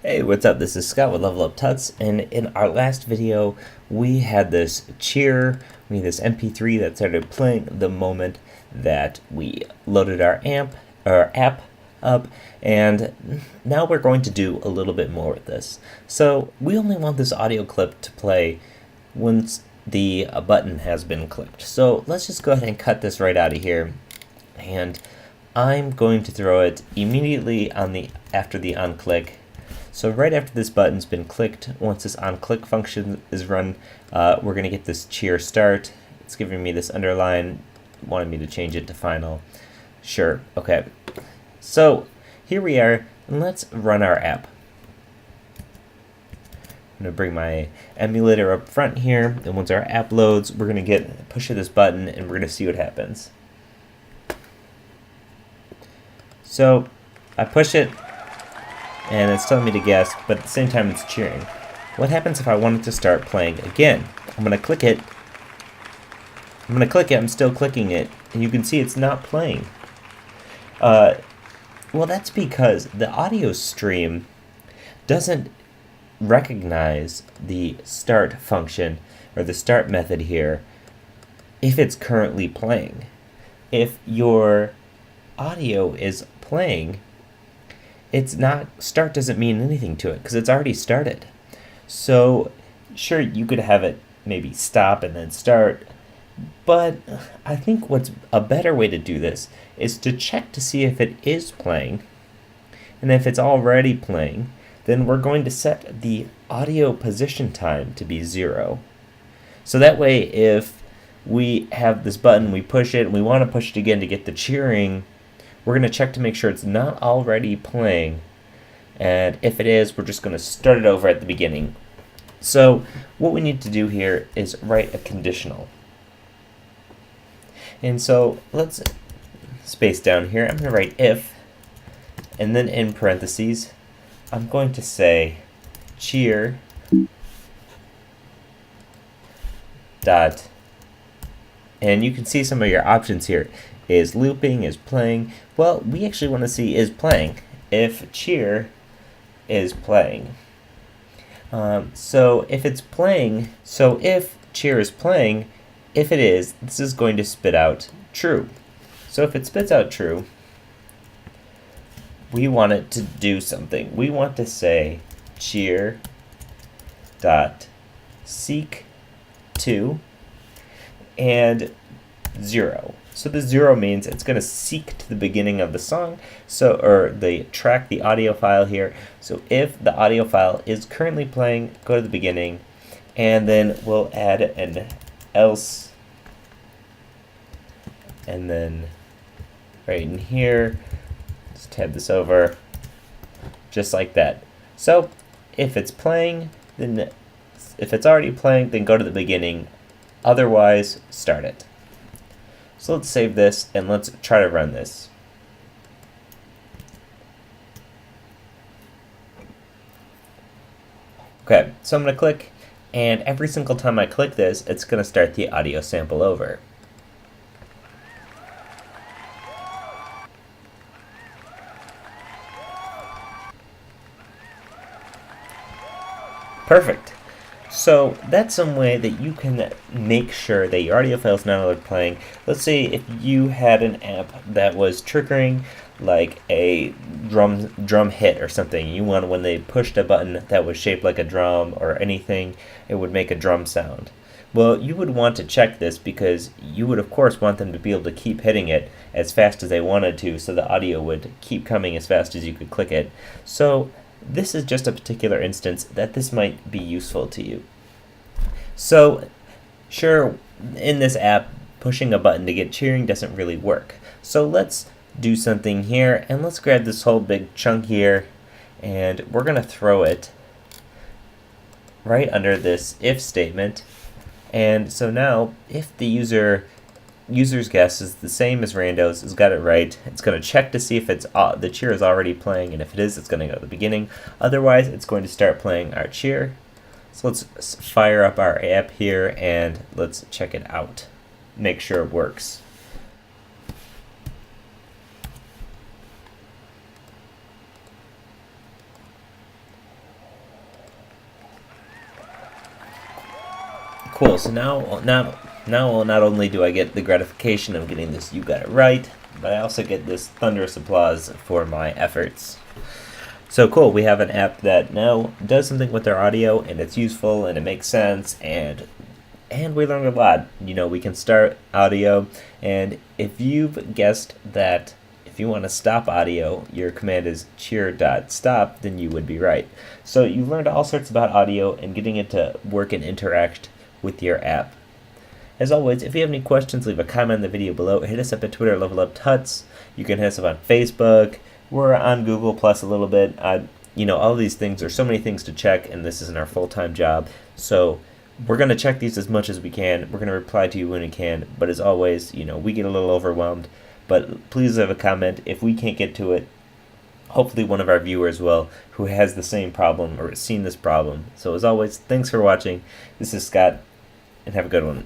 Hey, what's up? This is Scott with Level Up Tuts, and in our last video, we had this cheer, we had this MP3 that started playing the moment that we loaded our app up, and now we're going to do a little bit more with this. So we only want this audio clip to play once the button has been clicked. So let's just go ahead and cut this right out of here, and I'm going to throw it immediately after the on-click. So right after this button's been clicked, once this on-click function is run, we're going to get this cheer start. It's giving me this underline, wanted me to change it to final. Sure, okay. So here we are, and let's run our app. I'm going to bring my emulator up front here, and once our app loads, we're going to push this button, and we're going to see what happens. So I push it, and it's telling me to guess, but at the same time it's cheering. What happens if I want it to start playing again? I'm going to click it. I'm still clicking it, and you can see it's not playing. Well, that's because the audio stream doesn't recognize the start function, or the start method here, if it's currently playing. If your audio is playing, start doesn't mean anything to it because it's already started. So sure, you could have it maybe stop and then start, but I think what's a better way to do this is to check to see if it is playing, and if it's already playing, then we're going to set the audio position time to be 0. So that way, if we have this button, we push it, and we want to push it again to get the cheering, we're going to check to make sure it's not already playing, and if it is, we're just going to start it over at the beginning. So what we need to do here is write a conditional. And so let's space down here. I'm going to write if, and then in parentheses, I'm going to say cheer dot, and you can see some of your options here. Is looping, is playing. Well, we actually want to see is playing. If cheer is playing. So if it's playing, so if cheer is playing, if it is, this is going to spit out true. So if it spits out true, we want it to do something. We want to say cheer dot seek to and 0. So the 0 means it's going to seek to the beginning of the song, or the track, the audio file here. So if the audio file is currently playing, go to the beginning, and then we'll add an else, and then right in here, just tab this over, just like that. So if it's playing, then if it's already playing, then go to the beginning. Otherwise, start it. So let's save this and let's try to run this. Okay, so I'm going to click, and every single time I click this, it's going to start the audio sample over. Perfect. So that's some way that you can make sure that your audio file is not only playing. Let's say if you had an app that was triggering like a drum hit or something. You want when they pushed a button that was shaped like a drum or anything, it would make a drum sound. Well, you would want to check this because you would of course want them to be able to keep hitting it as fast as they wanted to, so the audio would keep coming as fast as you could click it. So this is just a particular instance that this might be useful to you. So sure, in this app, pushing a button to get cheering doesn't really work. So let's do something here, and let's grab this whole big chunk here, and we're going to throw it right under this if statement. And so now, if the user's guess is the same as Rando's, has got it right, it's going to check to see if the cheer is already playing, and if it is, it's going to go to the beginning. Otherwise, it's going to start playing our cheer. So let's fire up our app here, and let's check it out. Make sure it works. Cool. So now not only do I get the gratification of getting this "you got it right," but I also get this thunderous applause for my efforts. So cool, we have an app that now does something with our audio, and it's useful, and it makes sense, and we learned a lot. You know, we can start audio, and if you've guessed that if you want to stop audio, your command is cheer.stop, then you would be right. So you learned all sorts about audio and getting it to work and interact with your app. As always, if you have any questions, leave a comment in the video below. Hit us up at Twitter, LevelUpTuts. You can hit us up on Facebook. We're on Google Plus a little bit. All these things. There's so many things to check, and this isn't our full-time job. So we're going to check these as much as we can. We're going to reply to you when we can. But as always, we get a little overwhelmed. But please leave a comment. If we can't get to it, hopefully one of our viewers will, who has the same problem or has seen this problem. So as always, thanks for watching. This is Scott, and have a good one.